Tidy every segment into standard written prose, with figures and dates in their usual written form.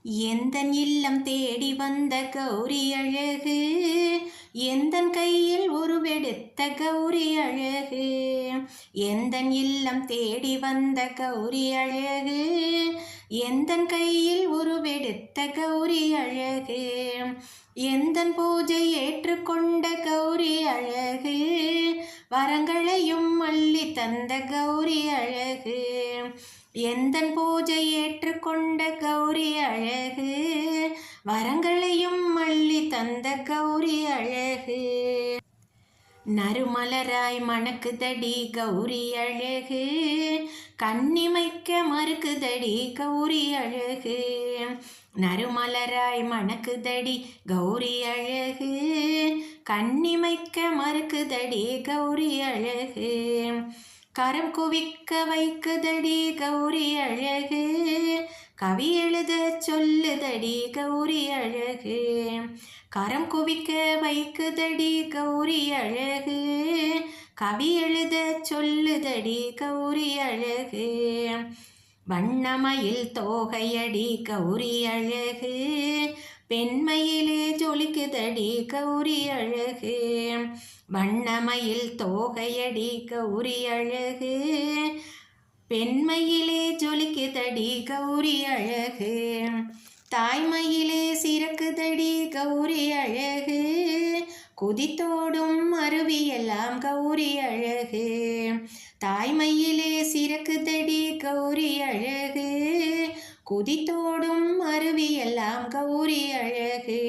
எந்தன் இல்லம் தேடி வந்த கௌரி அழகு, எந்தன் கையில் உருவெடுத்த கௌரி அழகு. எந்தன் இல்லம் தேடி வந்த கௌரி அழகு, எந்தன் கையில் உருவெடுத்த கௌரி அழகு. எந்தன் பூஜை ஏற்றுக்கொண்ட கௌரி அழகு, வரங்களையும் அள்ளி தந்த கௌரி அழகு. எந்தன் பூஜை ஏற்றுக்கொண்ட கௌரி அழகு, வரங்களையும் அள்ளி தந்த கௌரி அழகு. நறுமலராய் மணக்குதடி கௌரி அழகு, கண்ணிமைக்க மறுக்குதடி கௌரி அழகு. நறுமலராய் மணக்குதடி கௌரி அழகு, கண்ணிமைக்க மறுக்குதடி கௌரி அழகு. கரம் குவிக்க வைக்குதடி கௌரி அழகு, கவி எழுத சொல்லுதடி கௌரி அழகு. கரம் குவிக்க வைக்குதடி கௌரி அழகு, கவி எழுத சொல்லுதடி கௌரி அழகு. வண்ணமயில் தோகையடி கௌரி அழகு, பெண்மையிலே ஜொலிக்குதடி கௌரி அழகு. வண்ணமயில் தோகையடி கௌரி அழகு, பெண்மையிலே ஜொலிக்குதடி கௌரி அழகு. தாய்மையிலே சிறக்குதடி கௌரி அழகு, குதித்தோடும் அருவியெல்லாம் கௌரி அழகு. தாய்மையிலே சிறக்குதடி கௌரி அழகு, குதித்தோடும் அருவியெல்லாம் கௌரி அழகு.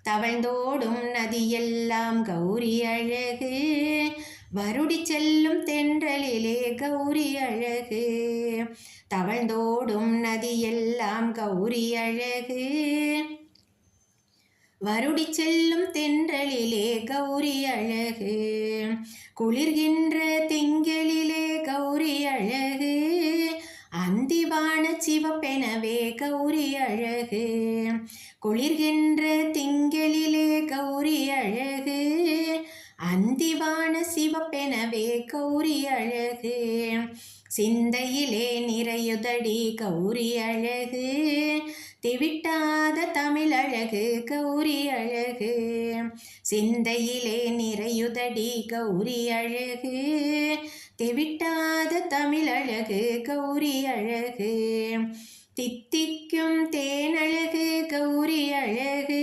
தவழ்ந்தோடும் நதியெல்லாம் கௌரி அழகு, வருடி செல்லும் தென்றலிலே கௌரி அழகு. தவழ்ந்தோடும் நதியெல்லாம் கௌரி அழகு, வருடி செல்லும் தென்றலிலே கௌரி அழகு. குளிர்கின்ற திங்களிலே கௌரி அழகு, அந்திவான சிவப்பெனவே கௌரி அழகு. குளிர்கின்ற திங்களிலே கௌரி அழகு, அந்திவான சிவப்பெனவே கௌரி அழகு. சிந்தையிலே நிறையுதடி கௌரி அழகு, திவிட்டாத தமிழழகு கௌரி அழகு. சிந்தையிலே நிறையுதடி கௌரி அழகு, திவிட்டாத தமிழழகு கௌரி அழகு. தித்திக்கும் தேனழகு கௌரி அழகு,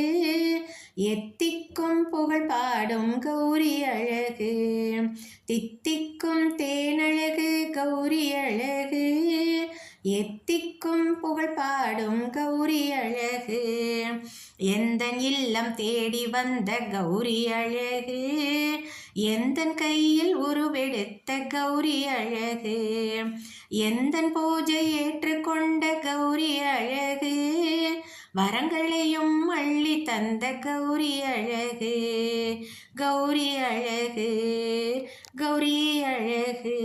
எத்திக்கும் புகழ் பாடும் கௌரி அழகு. தித்திக்கும் தேனழகு கௌரி அழகு, எத்திக்கும் புகழ் பாடும் கௌரி அழகு. எந்தன் இல்லம் தேடி வந்த கௌரி அழகு, எந்தன் கையில் உருவெடுத்த கௌரி அழகு. எந்தன் பூஜை ஏற்றுக்கொண்ட கௌரி அழகு, வரங்களையும் அள்ளி தந்த கௌரி அழகு. கௌரி அழகு, கௌரி அழகு.